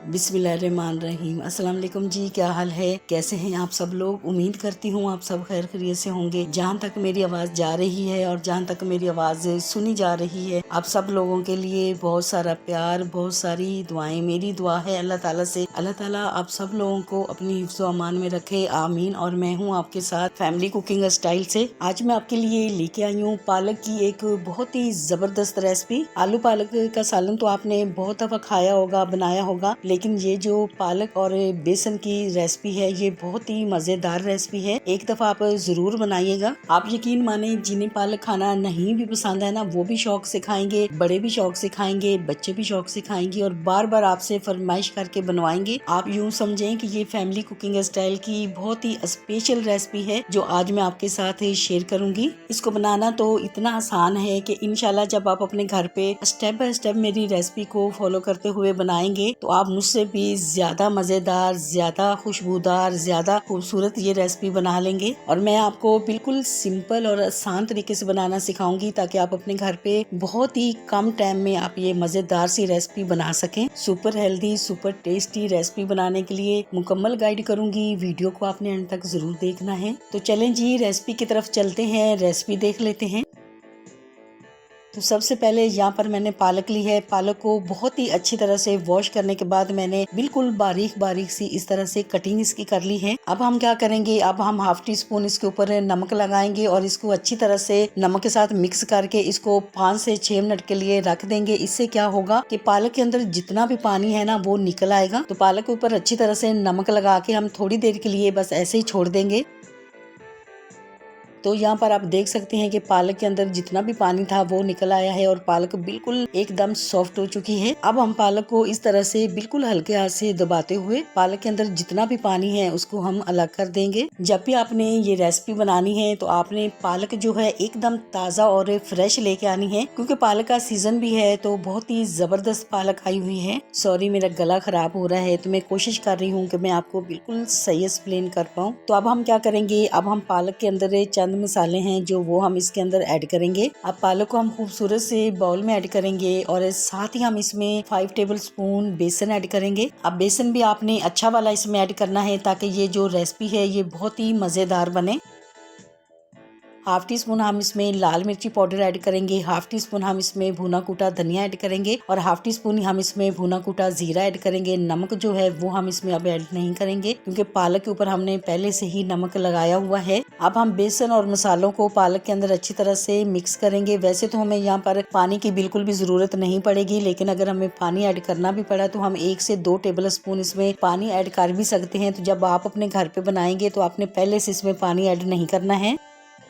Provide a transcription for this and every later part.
बिस्मिल्लाहिर्रहमानिर्रहीम। अस्सलाम वालेकुम जी, क्या हाल है, कैसे हैं आप सब लोग। उम्मीद करती हूँ आप सब खैर खैरियत से होंगे। जहाँ तक मेरी आवाज़ जा रही है और जहाँ तक मेरी आवाज़ सुनी जा रही है, आप सब लोगों के लिए बहुत सारा प्यार, बहुत सारी दुआएं। मेरी दुआ है अल्लाह ताला से, अल्लाह ताला आप सब लोगों को अपनी हिफ्ज़ व अमान में रखे, आमीन। और मैं हूँ आपके साथ फैमिली कुकिंग स्टाइल से। आज मैं आपके लिए लेके आई हूँ पालक की एक बहुत ही ज़बरदस्त रेसिपी। आलू पालक का सालन तो आपने बहुत दफ़ा खाया होगा, बनाया होगा, लेकिन ये जो पालक और बेसन की रेसिपी है ये बहुत ही मजेदार रेसिपी है। एक दफा आप जरूर बनाइएगा। आप यकीन माने, जिन्हें पालक खाना नहीं भी पसंद है ना, वो भी शौक से खाएंगे, बड़े भी शौक से खाएंगे, बच्चे भी शौक से खाएंगे और बार बार आपसे फरमाइश करके बनवाएंगे। आप यूँ समझें कि ये फैमिली कुकिंग स्टाइल की बहुत ही स्पेशल रेसिपी है जो आज मैं आपके साथ शेयर करूंगी। इसको बनाना तो इतना आसान है कि इंशाल्लाह जब आप अपने घर पे स्टेप बाय स्टेप मेरी रेसिपी को फॉलो करते हुए बनाएंगे तो आप मुझसे भी ज्यादा मजेदार, ज्यादा खुशबूदार, ज्यादा खूबसूरत ये रेसिपी बना लेंगे। और मैं आपको बिल्कुल सिंपल और आसान तरीके से बनाना सिखाऊंगी ताकि आप अपने घर पे बहुत ही कम टाइम में आप ये मजेदार सी रेसिपी बना सकें। Super healthy, super tasty recipe बनाने के लिए मुकम्मल गाइड करूंगी। वीडियो को आपने अंत तक जरूर देखना है। तो चलें जी, रेसिपी की तरफ चलते हैं, रेसिपी देख लेते हैं। तो सबसे पहले यहाँ पर मैंने पालक ली है। पालक को बहुत ही अच्छी तरह से वॉश करने के बाद मैंने बिल्कुल बारीक बारीक सी इस तरह से कटिंग इसकी कर ली है। अब हम क्या करेंगे, अब हम हाफ टी स्पून इसके ऊपर नमक लगाएंगे और इसको अच्छी तरह से नमक के साथ मिक्स करके इसको 5 से 6 मिनट के लिए रख देंगे। इससे क्या होगा कि पालक के अंदर जितना भी पानी है ना वो निकल आएगा। तो पालक के ऊपर अच्छी तरह से नमक लगा के हम थोड़ी देर के लिए बस ऐसे ही छोड़ देंगे। तो यहाँ पर आप देख सकते हैं कि पालक के अंदर जितना भी पानी था वो निकल आया है और पालक बिल्कुल एकदम सॉफ्ट हो चुकी है। अब हम पालक को इस तरह से बिल्कुल हल्के हाथ से दबाते हुए पालक के अंदर जितना भी पानी है उसको हम अलग कर देंगे। जब भी आपने ये रेसिपी बनानी है तो आपने पालक जो है एकदम ताज़ा और फ्रेश लेके आनी है, क्योंकि पालक का सीजन भी है तो बहुत ही जबरदस्त पालक आई हुई है। सॉरी, मेरा गला खराब हो रहा है तो मैं कोशिश कर रही हूँ कि मैं आपको बिल्कुल सही एक्सप्लेन कर पाऊँ। तो अब हम क्या करेंगे, अब हम पालक के अंदर चंद मसाले हैं जो वो हम इसके अंदर ऐड करेंगे। अब पालक को हम खूबसूरत से बाउल में ऐड करेंगे और साथ ही हम इसमें 5 टेबल स्पून बेसन ऐड करेंगे। अब बेसन भी आपने अच्छा वाला इसमें ऐड करना है ताकि ये जो रेसिपी है ये बहुत ही मजेदार बने। हाफ टी स्पून हम इसमें लाल मिर्ची पाउडर ऐड करेंगे, हाफ टी स्पून हम इसमें भुना कूटा धनिया ऐड करेंगे और हाफ टी स्पून हम इसमें भुना कूटा जीरा ऐड करेंगे। नमक जो है वो हम इसमें अब ऐड नहीं करेंगे क्योंकि पालक के ऊपर हमने पहले से ही नमक लगाया हुआ है। अब हम बेसन और मसालों को पालक के अंदर अच्छी तरह से मिक्स करेंगे। वैसे तो हमें यहाँ पर पानी की बिल्कुल भी जरूरत नहीं पड़ेगी, लेकिन अगर हमें पानी ऐड करना भी पड़ा तो हम 1 से 2 टेबल स्पून इसमें पानी ऐड कर भी सकते हैं। तो जब आप अपने घर पे बनाएंगे तो आपने पहले से इसमें पानी ऐड नहीं करना है।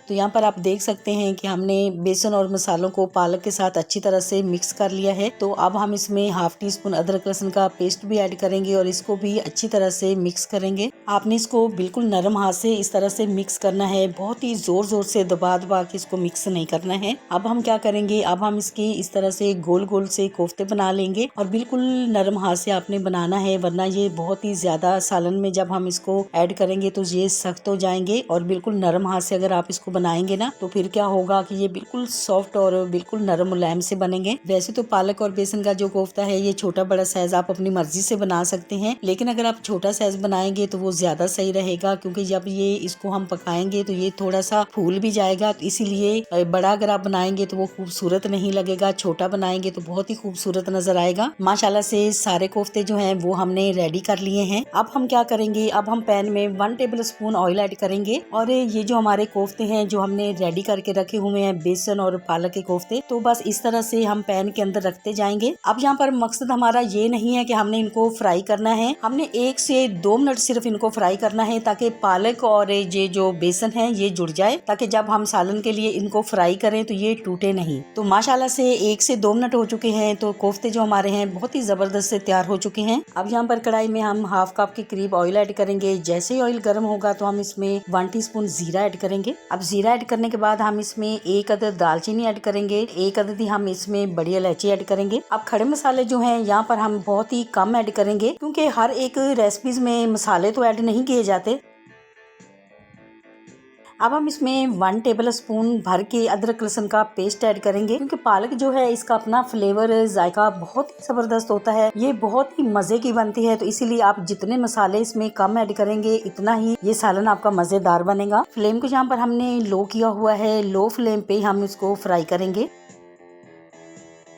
तो यहाँ पर आप देख सकते हैं कि हमने बेसन और मसालों को पालक के साथ अच्छी तरह से मिक्स कर लिया है। तो अब हम इसमें हाफ टी स्पून अदरक लहसुन का पेस्ट भी ऐड करेंगे और इसको भी अच्छी तरह से मिक्स करेंगे। आपने इसको बिल्कुल नरम हाथ से इस तरह से मिक्स करना है, बहुत ही जोर जोर से दबा दबा के इसको मिक्स नहीं करना है। अब हम क्या करेंगे, अब हम इसकी इस तरह से गोल गोल से कोफ्ते बना लेंगे और बिल्कुल नरम हाथ से आपने बनाना है, वरना ये बहुत ही ज्यादा सालन में जब हम इसको ऐड करेंगे तो ये सख्त हो जाएंगे। और बिल्कुल नरम हाथ से अगर आप इसको बनाएंगे ना तो फिर क्या होगा कि ये बिल्कुल सॉफ्ट और बिल्कुल नरम मुलायम से बनेंगे। वैसे तो पालक और बेसन का जो कोफ्ता है ये छोटा बड़ा साइज आप अपनी मर्जी से बना सकते हैं, लेकिन अगर आप छोटा साइज बनाएंगे तो वो ज्यादा सही रहेगा, क्योंकि जब ये इसको हम पकाएंगे तो ये थोड़ा सा फूल भी जाएगा। तो इसीलिए बड़ा अगर आप बनाएंगे तो वो खूबसूरत नहीं लगेगा, छोटा बनाएंगे तो बहुत ही खूबसूरत नजर आएगा। माशाल्लाह से सारे कोफ्ते जो है वो हमने रेडी कर लिए हैं। अब हम क्या करेंगे, अब हम पैन में 1 टेबल स्पून ऑयल ऐड करेंगे और ये जो हमारे कोफ्ते हैं जो हमने रेडी करके रखे हुए हैं बेसन और पालक के कोफ्ते, तो बस इस तरह से हम पैन के अंदर रखते जाएंगे। अब यहाँ पर मकसद हमारा ये नहीं है कि हमने इनको फ्राई करना है, हमने 1 से 2 मिनट सिर्फ इनको फ्राई करना है ताकि पालक और ये जो बेसन है ये जुड़ जाए, ताकि जब हम सालन के लिए इनको फ्राई करें तो ये टूटे नहीं। तो माशाल्लाह से 1 से 2 मिनट हो चुके हैं तो कोफ्ते जो हमारे हैं बहुत ही जबरदस्त से तैयार हो चुके हैं। अब यहाँ पर कढ़ाई में हम हाफ कप के करीब ऑयल ऐड करेंगे। जैसे ही ऑयल गर्म होगा तो हम इसमें 1 टीस्पून जीरा ऐड करेंगे। अब जीरा ऐड करने के बाद हम इसमें 1 अदद दालचीनी ऐड करेंगे, 1 अदद ही हम इसमें बड़ी इलायची ऐड करेंगे। अब खड़े मसाले जो हैं यहाँ पर हम बहुत ही कम ऐड करेंगे, क्योंकि हर एक रेसिपीज में मसाले तो ऐड नहीं किए जाते। अब हम इसमें 1 टेबल स्पून भर के अदरक लहसुन का पेस्ट ऐड करेंगे, क्योंकि पालक जो है इसका अपना फ्लेवर जायका बहुत ही जबरदस्त होता है, ये बहुत ही मजे की बनती है। तो इसीलिए आप जितने मसाले इसमें कम ऐड करेंगे इतना ही ये सालन आपका मजेदार बनेगा। फ्लेम को यहाँ पर हमने लो किया हुआ है, लो फ्लेम पे हम इसको फ्राई करेंगे।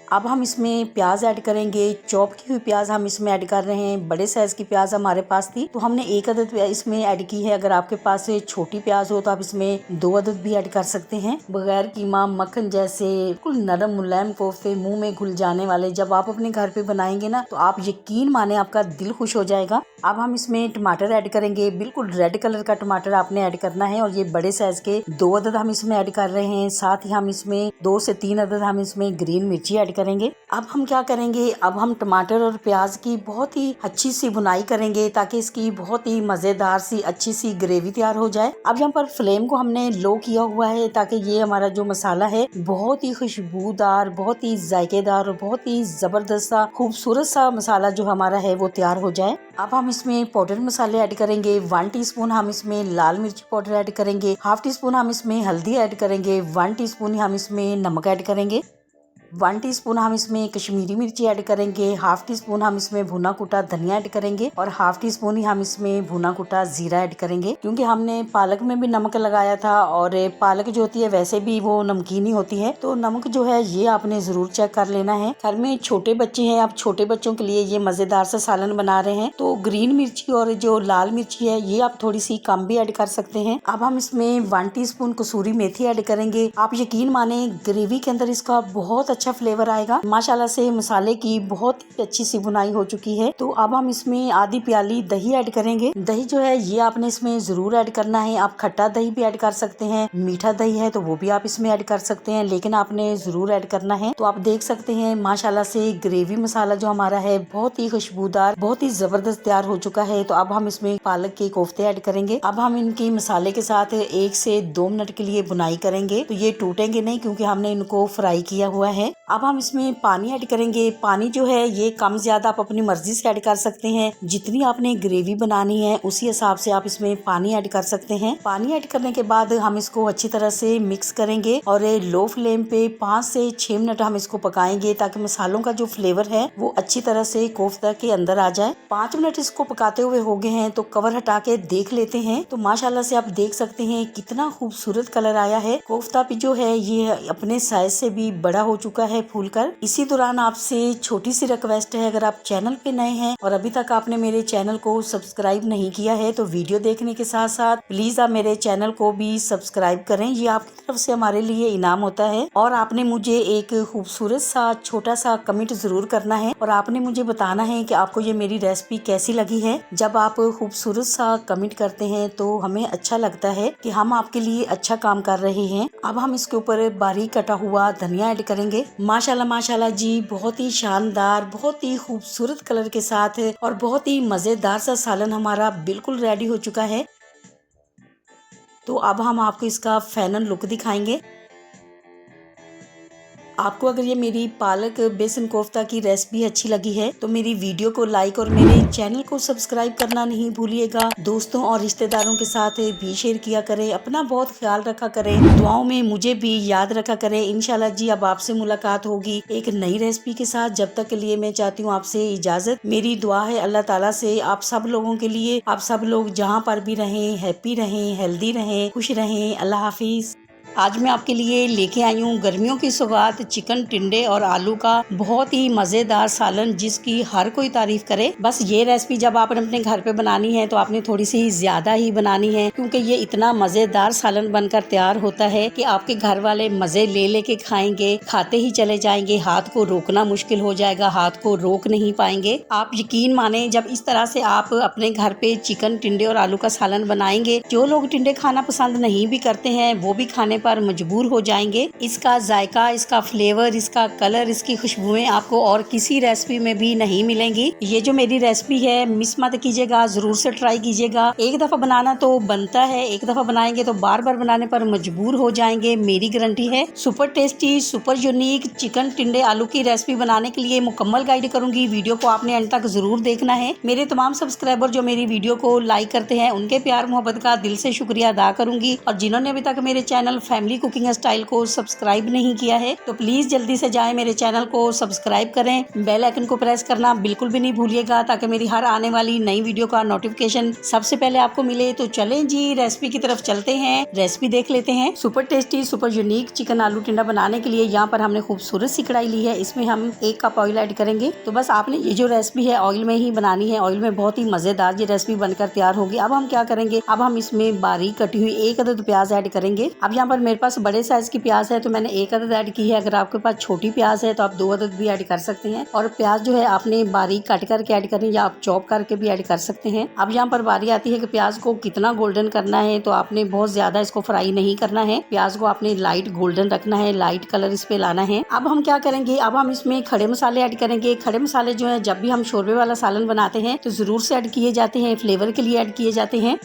अब हम इसमें प्याज ऐड करेंगे, चॉप की हुई प्याज हम इसमें ऐड कर रहे हैं। बड़े साइज की प्याज हमारे पास थी तो हमने 1 अदद इसमें ऐड की है। अगर आपके पास छोटी प्याज हो तो आप इसमें 2 अदद भी ऐड कर सकते हैं। बगैर कीमा मक्खन जैसे बिल्कुल नरम मुलायम कोफ्ते मुंह में घुल जाने वाले जब आप अपने घर पे बनाएंगे ना, तो आप यकीन माने आपका दिल खुश हो जाएगा। अब हम इसमें टमाटर ऐड करेंगे, बिल्कुल रेड कलर का टमाटर आपने ऐड करना है और ये बड़े साइज के 2 अदद हम इसमें ऐड कर रहे हैं। साथ ही हम इसमें 2 से 3 अदद हम इसमें ग्रीन मिर्ची ऐड करेंगे। अब हम क्या करेंगे, अब हम टमाटर और प्याज की बहुत ही अच्छी सी भुनाई करेंगे ताकि इसकी बहुत ही मजेदार सी अच्छी सी ग्रेवी तैयार हो जाए। अब यहाँ पर फ्लेम को हमने लो किया हुआ है ताकि ये हमारा जो मसाला है बहुत ही खुशबूदार, बहुत ही जायकेदार और बहुत ही जबरदस्त सा खूबसूरत सा मसाला जो हमारा है वो तैयार हो जाए। अब हम इसमें पाउडर मसाले ऐड करेंगे। 1 टीस्पून हम इसमें लाल मिर्ची पाउडर ऐड करेंगे, ½ टीस्पून हम इसमें हल्दी ऐड करेंगे, 1 टीस्पून हम इसमें नमक ऐड करेंगे, 1 टीस्पून हम इसमें कश्मीरी मिर्ची ऐड करेंगे, ½ टीस्पून हम इसमें भुना कुटा धनिया ऐड करेंगे और ½ टीस्पून ही हम इसमें भुना कुटा जीरा ऐड करेंगे, क्योंकि हमने पालक में भी नमक लगाया था और पालक जो होती है वैसे भी वो नमकीन ही होती है, तो नमक जो है ये आपने जरूर चेक कर लेना है। घर में छोटे बच्चे हैं, आप छोटे बच्चों के लिए ये मजेदार सा सालन बना रहे हैं तो ग्रीन मिर्ची और जो लाल मिर्ची है ये आप थोड़ी सी कम भी ऐड कर सकते हैं। अब हम इसमें 1 टीस्पून कसूरी मेथी ऐड करेंगे। आप यकीन माने ग्रेवी के अंदर इसका बहुत अच्छा फ्लेवर आएगा। माशाल्लाह से मसाले की बहुत ही अच्छी सी बुनाई हो चुकी है। तो अब हम इसमें आधी प्याली दही ऐड करेंगे। दही जो है ये आपने इसमें जरूर ऐड करना है। आप खट्टा दही भी ऐड कर सकते हैं, मीठा दही है तो वो भी आप इसमें ऐड कर सकते हैं, लेकिन आपने जरूर ऐड करना है। तो आप देख सकते हैं माशाल्लाह से ग्रेवी मसाला जो हमारा है बहुत ही खुशबूदार, बहुत ही जबरदस्त तैयार हो चुका है। तो अब हम इसमें पालक के कोफ्ते ऐड करेंगे। अब हम इनकी मसाले के साथ 1 से 2 मिनट के लिए बुनाई करेंगे, तो ये टूटेंगे नहीं क्योंकि हमने इनको फ्राई किया हुआ है। अब हम इसमें पानी ऐड करेंगे। पानी जो है ये कम ज्यादा आप अपनी मर्जी से ऐड कर सकते हैं। जितनी आपने ग्रेवी बनानी है उसी हिसाब से आप इसमें पानी ऐड कर सकते हैं। पानी ऐड करने के बाद हम इसको अच्छी तरह से मिक्स करेंगे और लो फ्लेम पे 5 से 6 मिनट हम इसको पकाएंगे ताकि मसालों का जो फ्लेवर है वो अच्छी तरह से कोफ्ता के अंदर आ जाए। 5 मिनट इसको पकाते हुए हो गए हैं तो कवर हटा के देख लेते हैं। तो माशाल्लाह से आप देख सकते हैं कितना खूबसूरत कलर आया है। कोफ्ता भी जो है ये अपने साइज से भी बड़ा हो चुका है फूलकर। इसी दौरान आपसे छोटी सी रिक्वेस्ट है, अगर आप चैनल पे नए हैं और अभी तक आपने मेरे चैनल को सब्सक्राइब नहीं किया है तो वीडियो देखने के साथ साथ प्लीज आप मेरे चैनल को भी सब्सक्राइब करें। ये आपकी तरफ से हमारे लिए इनाम होता है। और आपने मुझे एक खूबसूरत सा छोटा सा कमेंट जरूर करना है और आपने मुझे बताना है कि आपको ये मेरी रेसिपी कैसी लगी है। जब आप खूबसूरत सा कमेंट करते हैं तो हमें अच्छा लगता है कि हम आपके लिए अच्छा काम कर रहे हैं। अब हम इसके ऊपर बारीक कटा हुआ धनिया ऐड करेंगे। माशाल्लाह माशाल्लाह जी, बहुत ही शानदार, बहुत ही खूबसूरत कलर के साथ और बहुत ही मजेदार सा सालन हमारा बिल्कुल रेडी हो चुका है। तो अब हम आपको इसका फाइनल लुक दिखाएंगे। आपको अगर ये मेरी पालक बेसन कोफ्ता की रेसिपी अच्छी लगी है तो मेरी वीडियो को लाइक और मेरे चैनल को सब्सक्राइब करना नहीं भूलिएगा। दोस्तों और रिश्तेदारों के साथ भी शेयर किया करें। अपना बहुत ख्याल रखा करें, दुआओं में मुझे भी याद रखा करें। इंशाल्लाह जी अब आपसे मुलाकात होगी एक नई रेसिपी के साथ। जब तक के लिए मैं चाहती हूँ आपसे इजाजत। मेरी दुआ है अल्लाह ताला से आप सब लोगों के लिए, आप सब लोग जहाँ पर भी रहें हैप्पी रहें, हेल्दी रहें, खुश रहें। अल्लाह हाफिज। आज मैं आपके लिए लेके आई हूँ गर्मियों की सौगात चिकन टिंडे और आलू का बहुत ही मज़ेदार सालन जिसकी हर कोई तारीफ करे। बस ये रेसिपी जब आपने अपने घर पे बनानी है तो आपने थोड़ी सी ज्यादा ही बनानी है, क्योंकि ये इतना मज़ेदार सालन बनकर तैयार होता है कि आपके घर वाले मज़े ले लेके खाएंगे, खाते ही चले जाएंगे। हाथ को रोकना मुश्किल हो जाएगा, हाथ को रोक नहीं पाएंगे। आप यकीन माने जब इस तरह से आप अपने घर पे चिकन टिंडे और आलू का सालन बनाएंगे, जो लोग टिंडे खाना पसंद नहीं भी करते हैं वो भी खाने पर मजबूर हो जाएंगे। इसका जायका, इसका फ्लेवर, इसका कलर, इसकी खुशबुएं आपको और किसी रेसिपी में भी नहीं मिलेंगी। ये जो मेरी रेसिपी है मिस मत कीजिएगा, जरूर से ट्राई कीजिएगा। एक दफा बनाना तो बनता है, एक दफा बनाएंगे तो बार बार बनाने पर मजबूर हो जाएंगे, मेरी गारंटी है। Super tasty, super unique chicken टिंडे आलू की रेसिपी बनाने के लिए मुकम्मल गाइड करूंगी। वीडियो को आपने एंड तक जरूर देखना है। मेरे तमाम सब्सक्राइबर जो मेरी वीडियो को लाइक करते हैं उनके प्यार मोहब्बत का दिल से शुक्रिया अदा करूंगी, और जिन्होंने अभी तक मेरे चैनल फैमिली कुकिंग स्टाइल को सब्सक्राइब नहीं किया है तो प्लीज जल्दी से जाएं, मेरे चैनल को सब्सक्राइब करें, बेल आइकन को प्रेस करना बिल्कुल भी नहीं भूलिएगा ताकि मेरी हर आने वाली नई वीडियो का नोटिफिकेशन सबसे पहले आपको मिले। तो चलें जी रेसिपी की तरफ चलते हैं, रेसिपी देख लेते हैं। Super tasty, super unique chicken आलू टिंडा बनाने के लिए यहाँ पर हमने खूबसूरत सी कढ़ाई ली है, इसमें हम 1 कप ऑयल ऐड करेंगे। तो बस आपने ये जो रेसिपी है ऑयल में ही बनानी है, ऑयल में बहुत ही मजेदार ये रेसिपी बनकर तैयार होगी। अब हम क्या करेंगे, अब हम इसमें बारीक कटी हुई 1 अदद प्याज ऐड करेंगे। अब यहाँ पर मेरे पास बड़े साइज की प्याज है तो मैंने 1 अदद ऐड की है। अगर आपके पास छोटी प्याज है तो आप 2 अदद भी ऐड कर सकते हैं। और प्याज जो है आपने बारीक काट करके ऐड करनी, या आप चॉप करके भी ऐड कर सकते हैं। अब यहाँ पर बारी आती है कि प्याज को कितना गोल्डन करना है, तो आपने बहुत ज्यादा इसको फ्राई नहीं करना है, प्याज को आपने लाइट गोल्डन रखना है, लाइट कलर इस पे लाना है। अब हम क्या करेंगे, अब हम इसमें खड़े मसाले ऐड करेंगे। खड़े मसाले जो है जब भी हम शोरबे वाला सालन बनाते हैं तो जरूर से ऐड किए जाते हैं, फ्लेवर के लिए ऐड किए जाते हैं।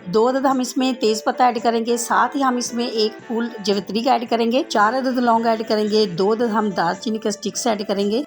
2 अदद हम इसमें तेज पत्ता ऐड करेंगे, साथ ही हम इसमें 1 फूल जवित्री का ऐड करेंगे, 4 अदद लौंग ऐड करेंगे, 2 अदद हम दालचीनी का स्टिक्स ऐड करेंगे,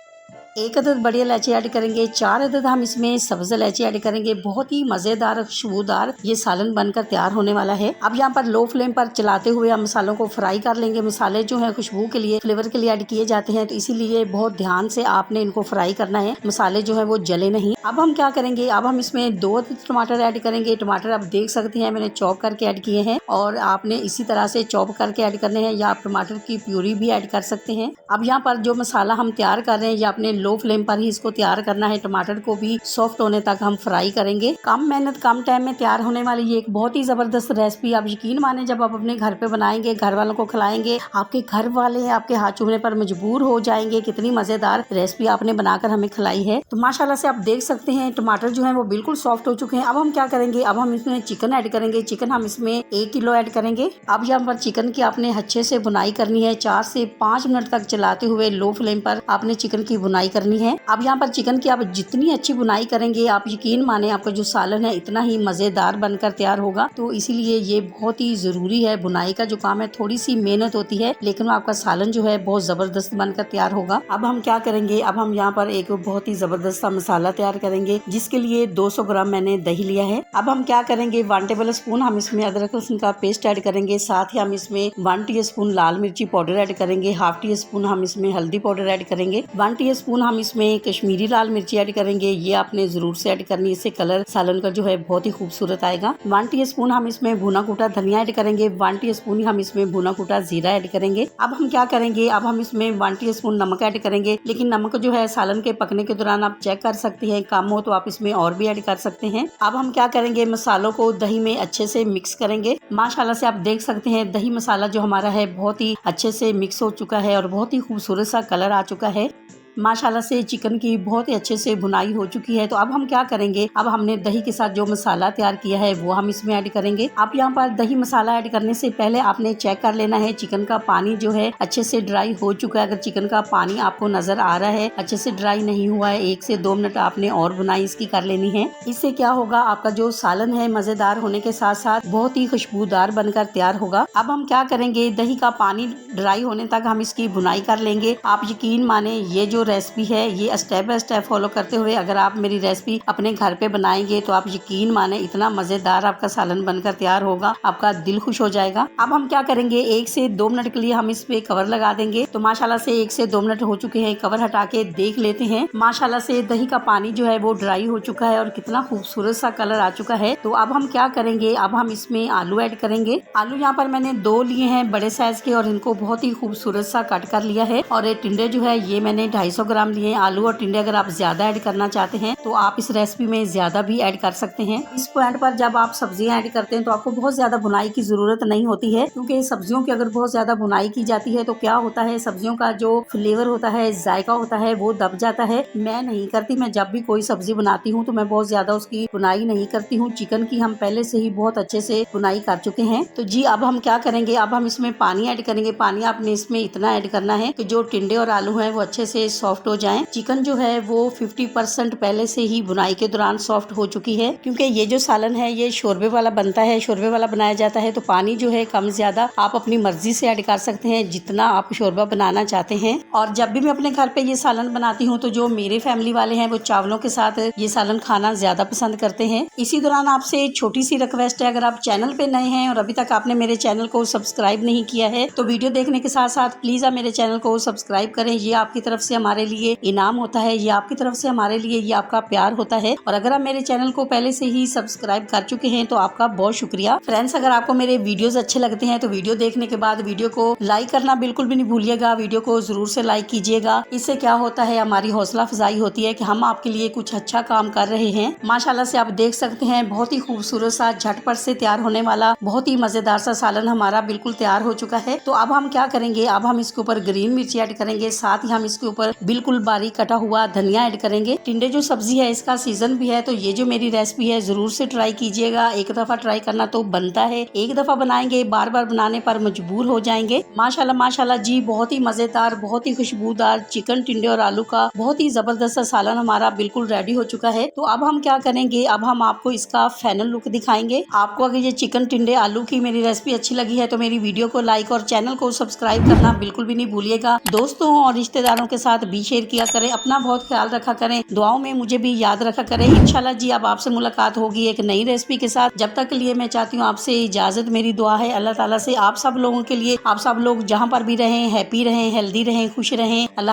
1 अदद बड़ी इलायची ऐड करेंगे, 4 अदद हम इसमें सब्ज इलायची ऐड करेंगे। बहुत ही मजेदार खुशबूदार ये सालन बनकर तैयार होने वाला है। अब यहाँ पर लो फ्लेम पर चलाते हुए हम मसालों को फ्राई कर लेंगे। मसाले जो है खुशबू के लिए, फ्लेवर के लिए ऐड किए जाते हैं, तो इसीलिए बहुत ध्यान से आपने इनको फ्राई करना है, मसाले जो है वो जले नहीं। अब हम क्या करेंगे, अब हम इसमें 2 अदद टमाटर ऐड करेंगे। टमाटर आप देख सकते हैं मैंने चॉप करके ऐड किए हैं, और आपने इसी तरह से चॉप करके ऐड करने हैं, या आप टमाटर की प्यूरी भी ऐड कर सकते हैं। अब यहाँ पर जो मसाला हम तैयार कर रहे हैं ये अपने लो फ्लेम पर ही इसको तैयार करना है। टमाटर को भी सॉफ्ट होने तक हम फ्राई करेंगे। कम मेहनत कम टाइम में तैयार होने वाली ये एक बहुत ही जबरदस्त रेसिपी, आप यकीन माने जब आप अपने घर पे बनाएंगे, घर वालों को खिलाएंगे, आपके घर वाले आपके हाथ चूमने पर मजबूर हो जाएंगे। कितनी मजेदार रेसिपी आपने बनाकर हमें खिलाई है। तो माशाल्लाह से आप देख सकते हैं टमाटर जो है वो बिल्कुल सॉफ्ट हो चुके हैं। अब हम क्या करेंगे, अब हम इसमें चिकन ऐड करेंगे। चिकन हम इसमें 1 किलो ऐड करेंगे। अब यहाँ पर चिकन की आपने अच्छे से बुनाई करनी है, 4 से 5 मिनट तक चलाते हुए लो फ्लेम पर आपने चिकन की बुनाई करनी है। अब यहाँ पर चिकन की आप जितनी अच्छी बुनाई करेंगे, आप यकीन माने आपका जो सालन है इतना ही मजेदार बनकर तैयार होगा। तो इसीलिए ये बहुत ही जरूरी है। बुनाई का जो काम है थोड़ी सी मेहनत होती है, लेकिन आपका सालन जो है बहुत जबरदस्त बनकर तैयार होगा। अब हम क्या करेंगे, अब हम यहाँ पर एक बहुत ही जबरदस्त सा मसाला तैयार करेंगे, जिसके लिए 200 ग्राम मैंने दही लिया है। अब हम क्या करेंगे, 1 टेबल स्पून हम इसमें अदरक लहसुन का पेस्ट ऐड करेंगे। साथ ही हम इसमें 1 टीस्पून लाल मिर्ची पाउडर ऐड करेंगे, 1/2 टीस्पून हम इसमें हल्दी पाउडर ऐड करेंगे, 1 टीस्पून हम इसमें कश्मीरी लाल मिर्ची ऐड करेंगे। ये आपने जरूर से ऐड करनी है, इससे कलर सालन का जो है बहुत ही खूबसूरत आएगा। 1 टीस्पून हम इसमें भुना कूटा धनिया ऐड करेंगे, 1 टीस्पून हम इसमें भुना कूटा जीरा ऐड करेंगे। अब हम क्या करेंगे, अब हम इसमें 1 टीस्पून नमक ऐड करेंगे, लेकिन नमक जो है सालन के पकने के दौरान आप चेक कर सकते हैं, कम हो तो आप इसमें और भी ऐड कर सकते हैं। अब हम क्या करेंगे, मसालों को दही में अच्छे से मिक्स करेंगे। माशाल्लाह से आप देख सकते हैं दही मसाला जो हमारा है बहुत ही अच्छे से मिक्स हो चुका है और बहुत ही खूबसूरत सा कलर आ चुका है। माशाल्लाह से चिकन की बहुत ही अच्छे से भुनाई हो चुकी है। तो अब हम क्या करेंगे, अब हमने दही के साथ जो मसाला तैयार किया है वो हम इसमें ऐड करेंगे। अब यहाँ पर दही मसाला ऐड करने से पहले आपने चेक कर लेना है चिकन का पानी जो है अच्छे से ड्राई हो चुका है। अगर चिकन का पानी आपको नजर आ रहा है अच्छे से ड्राई नहीं हुआ है, 1 से 2 मिनट आपने और बुनाई इसकी कर लेनी है। इससे क्या होगा, आपका जो सालन है मजेदार होने के साथ साथ बहुत ही खुशबूदार बनकर तैयार होगा। अब हम क्या करेंगे, दही का पानी ड्राई होने तक हम इसकी बुनाई कर लेंगे। आप यकीन माने ये जो रेसिपी है ये स्टेप बाय स्टेप फॉलो करते हुए अगर आप मेरी रेसिपी अपने घर पे बनाएंगे तो आप यकीन माने इतना मजेदार आपका सालन बनकर तैयार होगा, आपका दिल खुश हो जाएगा। अब हम क्या करेंगे, 1 से 2 मिनट के लिए हम इस पे कवर लगा देंगे। तो माशाल्लाह से 1 से 2 मिनट हो चुके हैं, कवर हटा के देख लेते हैं। माशाल्लाह से दही का पानी जो है वो ड्राई हो चुका है और कितना खूबसूरत सा कलर आ चुका है। तो अब हम क्या करेंगे, अब हम इसमें आलू ऐड करेंगे। आलू यहाँ पर मैंने 2 लिए हैं बड़े साइज के और इनको बहुत ही खूबसूरत सा कट कर लिया है। और ये टिंडे जो है ये मैंने 250 250 ग्राम लिए आलू और टिंडे। अगर आप ज्यादा ऐड करना चाहते हैं तो आप इस रेसिपी में ज्यादा भी ऐड कर सकते हैं। इस पॉइंट पर जब आप सब्जियां ऐड करते हैं तो आपको बहुत ज्यादा भुनाई की जरूरत नहीं होती है, क्योंकि सब्जियों की अगर बहुत ज्यादा भुनाई की जाती है तो क्या होता है, सब्जियों का जो फ्लेवर होता है, जायका होता है, वो दब जाता है। मैं नहीं करती, मैं जब भी कोई सब्जी बनाती हूँ तो मैं बहुत ज्यादा उसकी भुनाई नहीं करती हूँ। चिकन की हम पहले से ही बहुत अच्छे से भुनाई कर चुके हैं। तो जी अब हम क्या करेंगे, अब हम इसमें पानी ऐड करेंगे। पानी आपने इसमें इतना ऐड करना है कि जो टिंडे और आलू है वो अच्छे से सॉफ्ट हो जाएं। चिकन जो है वो 50% पहले से ही भुनाई के दौरान सॉफ्ट हो चुकी है, क्योंकि ये जो सालन है ये शोरबे वाला बनता है, शोरबे वाला बनाया जाता है। तो पानी जो है कम ज्यादा आप अपनी मर्जी से ऐड कर सकते हैं, जितना आप शोरबा बनाना चाहते हैं। और जब भी मैं अपने घर पे ये सालन बनाती हूँ तो जो मेरे फैमिली वाले हैं वो चावलों के साथ ये सालन खाना ज्यादा पसंद करते हैं। इसी दौरान आपसे एक छोटी सी रिक्वेस्ट है, अगर आप चैनल पे नए हैं और अभी तक आपने मेरे चैनल को सब्सक्राइब नहीं किया है तो वीडियो देखने के साथ साथ प्लीज आप मेरे चैनल को सब्सक्राइब करें। ये आपकी तरफ से हमारे लिए इनाम होता है, ये आपकी तरफ से हमारे लिए ये आपका प्यार होता है। और अगर आप मेरे चैनल को पहले से ही सब्सक्राइब कर चुके हैं तो आपका बहुत शुक्रिया। फ्रेंड्स, अगर आपको मेरे वीडियोस अच्छे लगते हैं तो वीडियो देखने के बाद वीडियो को लाइक करना बिल्कुल भी नहीं भूलिएगा। वीडियो को जरूर से लाइक कीजिएगा। इससे क्या होता है, हमारी हौसला अफजाई होती है कि हम आपके लिए कुछ अच्छा काम कर रहे हैं। माशाल्लाह से आप देख सकते हैं बहुत ही खूबसूरत सा झटपट से तैयार होने वाला बहुत ही मजेदार सा सालन हमारा बिल्कुल तैयार हो चुका है। तो अब हम क्या करेंगे, अब हम इसके ऊपर ग्रीन मिर्ची ऐड करेंगे, साथ ही हम इसके ऊपर बिल्कुल बारीक कटा हुआ धनिया ऐड करेंगे। टिंडे जो सब्जी है इसका सीजन भी है, तो ये जो मेरी रेसिपी है जरूर से ट्राई कीजिएगा। एक दफा ट्राई करना तो बनता है, एक दफा बनाएंगे बार बार बनाने पर मजबूर हो जाएंगे। माशाल्लाह माशाल्लाह जी, बहुत ही मजेदार, बहुत ही खुशबूदार चिकन, टिंडे और आलू का बहुत ही जबरदस्त सा सालन हमारा बिल्कुल रेडी हो चुका है। तो अब हम क्या करेंगे, अब हम आपको इसका फाइनल लुक दिखाएंगे। आपको अगर ये चिकन, टिंडे, आलू की मेरी रेसिपी अच्छी लगी है तो मेरी वीडियो को लाइक और चैनल को सब्सक्राइब करना बिल्कुल भी नहीं भूलिएगा। दोस्तों और रिश्तेदारों के साथ भी शेयर किया करें। अपना बहुत ख्याल रखा करें, दुआओं में मुझे भी याद रखा करें। इंशाल्लाह जी अब आपसे मुलाकात होगी एक नई रेसिपी के साथ। जब तक के लिए मैं चाहती हूँ आपसे इजाजत। मेरी दुआ है अल्लाह ताला से आप सब लोगों के लिए, आप सब लोग जहाँ पर भी रहें हैप्पी रहें, हेल्दी रहें, खुश रहें। अल्लाह